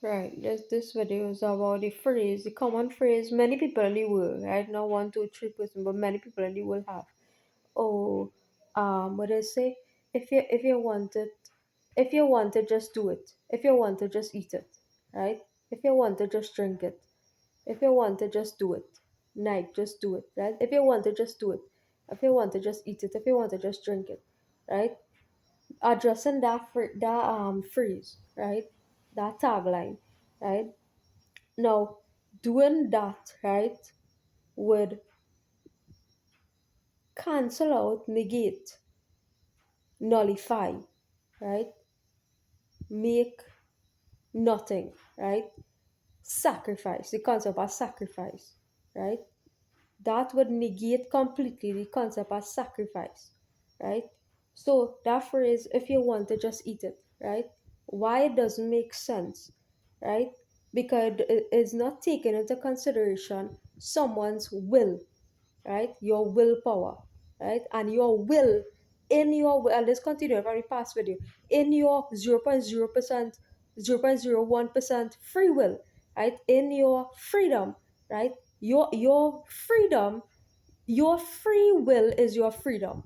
Right. This video is about the phrase, the common phrase many people in the world, right? Not one, two, 3 person, but many people in the world have. Oh, what I say? If you want it, just do it. If you want it, just eat it. Right? If you want it, just drink it. If you want it, just do it. Night, just do it. Right? If you want it, just do it. If you want it, just eat it. If you want it, just drink it. Right? Addressing that phrase, right? That tagline, right? Now, doing that, right, would cancel out, negate, nullify, right? Make nothing, right? Sacrifice, the concept of sacrifice, right? That would negate completely the concept of sacrifice, right? So that phrase, if you want to just eat it, right? Why it doesn't make sense, right? Because it is not taking into consideration someone's will, right? Your willpower, right? And your will in your will, and let's continue from the past video, in your 0.0%, 0.01% free will, right? In your freedom, right? Your freedom, your free will is your freedom,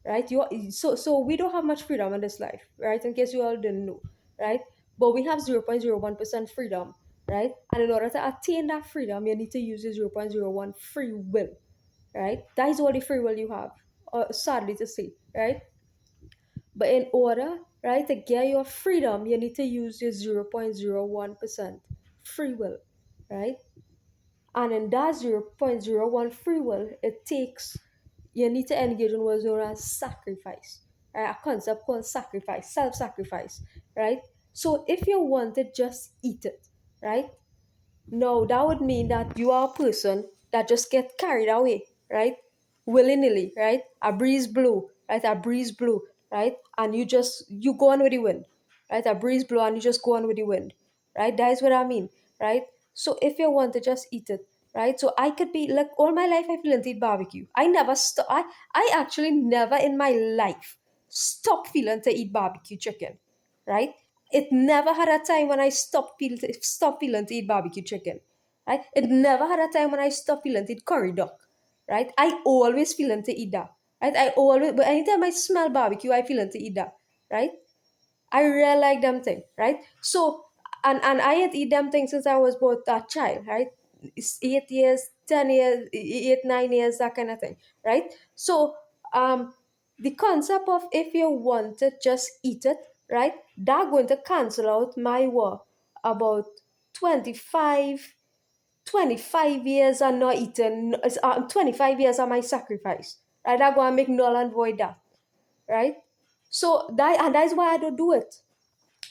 right? So we don't have much freedom in this life, right? In case you all didn't know, right? But we have 0.01% freedom, right? And in order to attain that freedom, you need to use the 0.01 free will, right? That is all the free will you have, sadly to say, right? But in order, right, to get your freedom, you need to use your 0.01% free will, right? And in that 0.01 free will, it takes, you need to engage in what's known as sacrifice, right? A concept called sacrifice, self sacrifice, right? So if you want to just eat it, right? No, that would mean that you are a person that just get carried away, right? Willy nilly, right? A breeze blew, right? A breeze blew, right? And you go on with the wind, right? A breeze blew and you just go on with the wind, right? That is what I mean, right? So if you want to just eat it, right? So I could be like all my life I've learned to eat barbecue. I never stop. I actually never in my life stopped feeling to eat barbecue chicken, right? It never had a time when I stopped feeling to eat barbecue chicken, right? It never had a time when I stopped feeling to eat curry duck, right? I always feeling to eat that, right? But anytime I smell barbecue, I feeling to eat that, right? I really like them thing, right? So, and I had eat them things since I was about a child, right? It's 8 years, 10 years, 8, 9 years, that kind of thing, right? So, the concept of if you want it, just eat it, right? That going to cancel out my what about 25, 25 years of not eating, 25 years of my sacrifice, right? I go and make null and void that, right? So that is why I don't do it.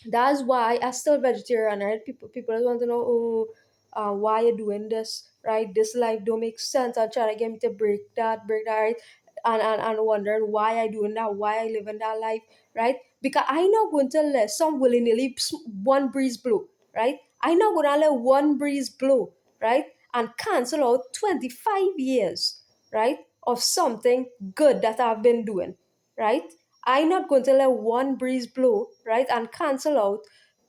That's why I still vegetarian, right? People just want to know, oh, why you doing this, right? This life don't make sense. I'm trying to get me to break that, right? And wondering why I doing that, why I living that life, right? Because I not going to let some willy nilly one breeze blow, right? I not gonna let one breeze blow, right? And cancel out 25 years, right? Of something good that I've been doing, right? I'm not going to let one breeze blow, right, and cancel out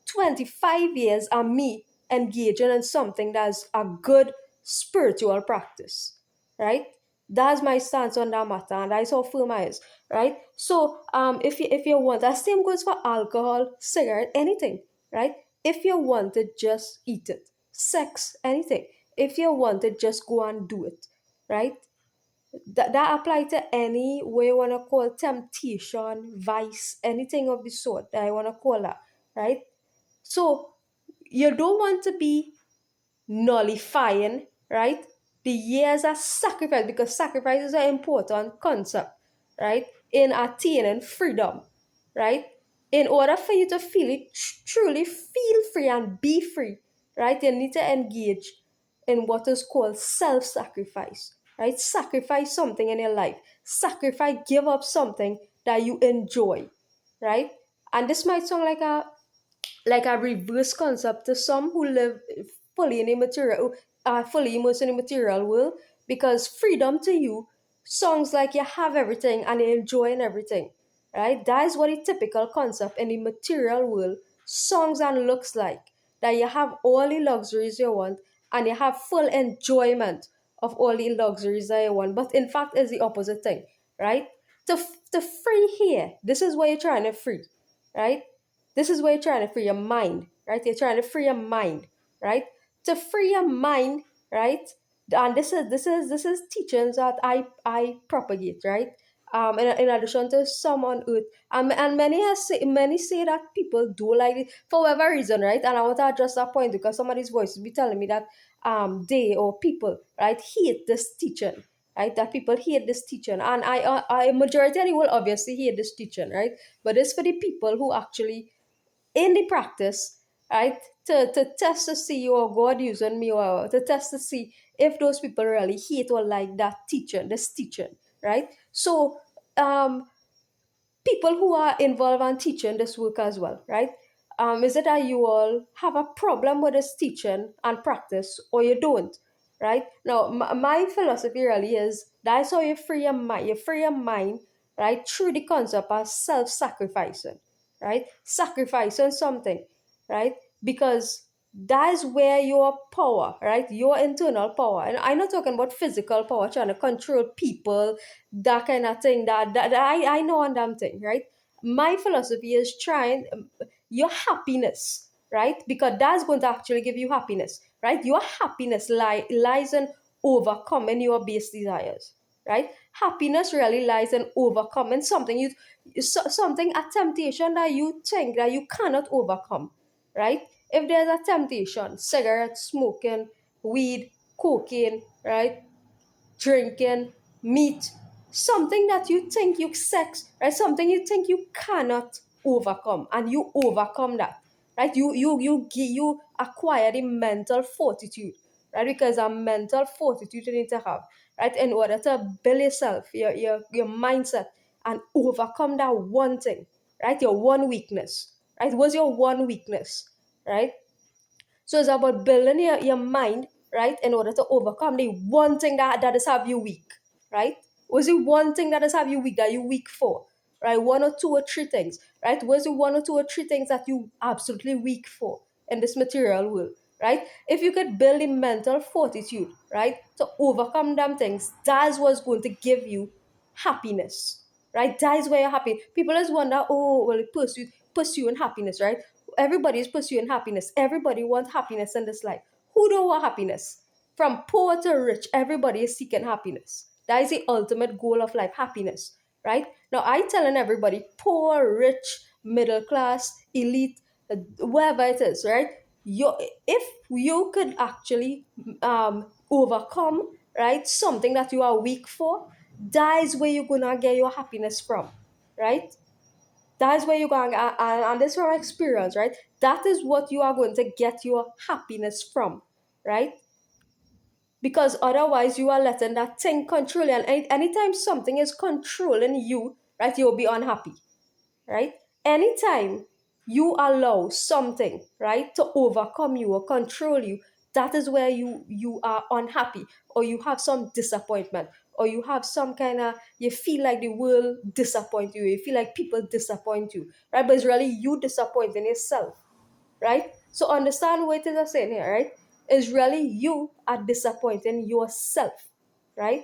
25 years of me engaging in something that's a good spiritual practice, right? That's my stance on that matter, and that's how firm I is, right? So, if you want, that same goes for alcohol, cigarette, anything, right? If you want it, just eat it. Sex, anything. If you want it, just go and do it, right? That apply to any way you want to call temptation, vice, anything of the sort that I want to call that, right? So you don't want to be nullifying, right? The years of sacrifice, because sacrifice is an important concept, right? In attaining freedom, right? In order for you to feel it, truly feel free and be free, right? You need to engage in what is called self sacrifice, right? Sacrifice something in your life, sacrifice, give up something that you enjoy, right? And this might sound like a reverse concept to some who live fully in a material, fully immersed in a material world, because freedom to you sounds like you have everything and you're enjoying everything, right? That is what a typical concept in the material world sounds and looks like. that you have all the luxuries you want and you have full enjoyment of all the luxuries that you want. But in fact, it's the opposite thing, right? To free here, this is where you're trying to free, right? This is where you're trying to free your mind, right? You're trying to free your mind, right? To free your mind, right? And this is teachings that I propagate, right? In addition to some on earth, and many say that people do like it for whatever reason, right? And I want to address that point because somebody's voice will be telling me that they or people, right, hate this teaching, right? That people hate this teaching, and I majority of the will obviously hate this teaching, right? But it's for the people who actually in the practice, right, to test to see or God using me or to test to see if those people really hate or like that teaching, this teaching, right? So um people who are involved in teaching this work as well, right? Is it that you all have a problem with this teaching and practice or you don't, right? Now, my philosophy really is that's how you free your mind. You free your mind, right, through the concept of self-sacrificing, right? Sacrificing something, right? Because that is where your power, right? Your internal power. And I'm not talking about physical power, trying to control people, that kind of thing. That I know on damn thing, right? My philosophy is trying your happiness, right? Because that's going to actually give you happiness, right? Your happiness lies in overcoming your base desires, right? Happiness really lies in overcoming something something, a temptation that you think that you cannot overcome, right? If there's a temptation, cigarette smoking, weed, cocaine, right, drinking, meat, something that you think you sex, right? Something you think you cannot overcome, and you overcome that, right? You acquire the mental fortitude, right? Because a mental fortitude you need to have, right, in order to build yourself, your mindset, and overcome that one thing, right? Your one weakness, right? What's your one weakness, right? So it's about building your mind, right, in order to overcome the one thing that is have you weak, right? Was it one thing that is have you weak that you weak for, right? One or two or three things, right? Was it one or two or three things that you absolutely weak for in this material world, right? If you could build a mental fortitude, right, to overcome them things, that's what's going to give you happiness, right? That is where you're happy. People just wonder, oh, well, pursuing happiness, right? Everybody is pursuing happiness. Everybody wants happiness in this life. Who don't want happiness? From poor to rich, everybody is seeking happiness. That is the ultimate goal of life, happiness, right? Now, I telling everybody, poor, rich, middle class, elite, whatever it is, right? If you could actually overcome, right, something that you are weak for, that is where you're gonna get your happiness from, right? That's where you're going, and this from experience, right? That is what you are going to get your happiness from, right? Because otherwise you are letting that thing control you, and anytime something is controlling you, right, you'll be unhappy, right? Anytime you allow something, right, to overcome you or control you, that is where you are unhappy, or you have some disappointment, or you have some kind of, you feel like the world disappoint you, you feel like people disappoint you, right? But it's really you disappointing yourself, right? So understand what it is I'm saying here, right? It's really you are disappointing yourself, right?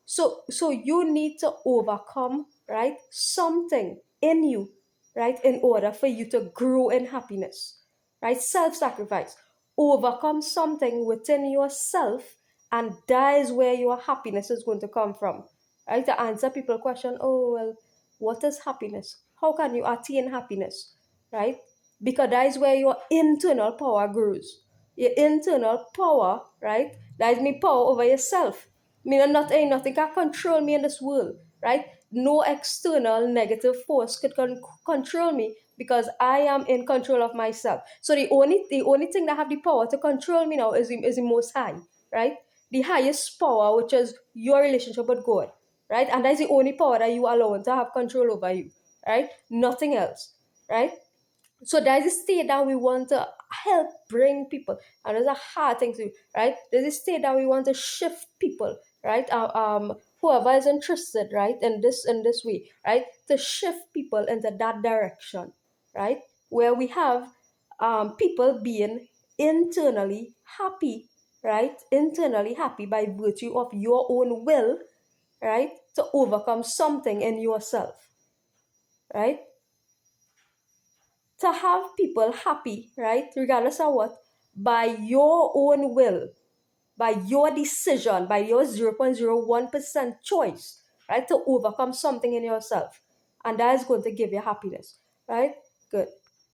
So you need to overcome, right, something in you, right, in order for you to grow in happiness, right? Self-sacrifice. Overcome something within yourself, and that is where your happiness is going to come from, right? To answer people question, oh well, what is happiness? How can you attain happiness, right? Because that is where your internal power grows. Your internal power, right? That is me power over yourself. Meaning not ain't nothing can control me in this world, right? No external negative force could control me because I am in control of myself. So the only thing that have the power to control me now is the most high, right? The highest power, which is your relationship with God, right? And that's the only power that you alone to have control over you, right? Nothing else, right? So there's a state that we want to help bring people, and it's a hard thing to do, right? There's a state that we want to shift people, right? Whoever is interested, right, in this way, right, to shift people into that direction, right, where we have people being internally happy, right? Internally happy by virtue of your own will, right? To overcome something in yourself, right? To have people happy, right? Regardless of what, by your own will, by your decision, by your 0.01% choice, right? To overcome something in yourself. And that is going to give you happiness, right? Good.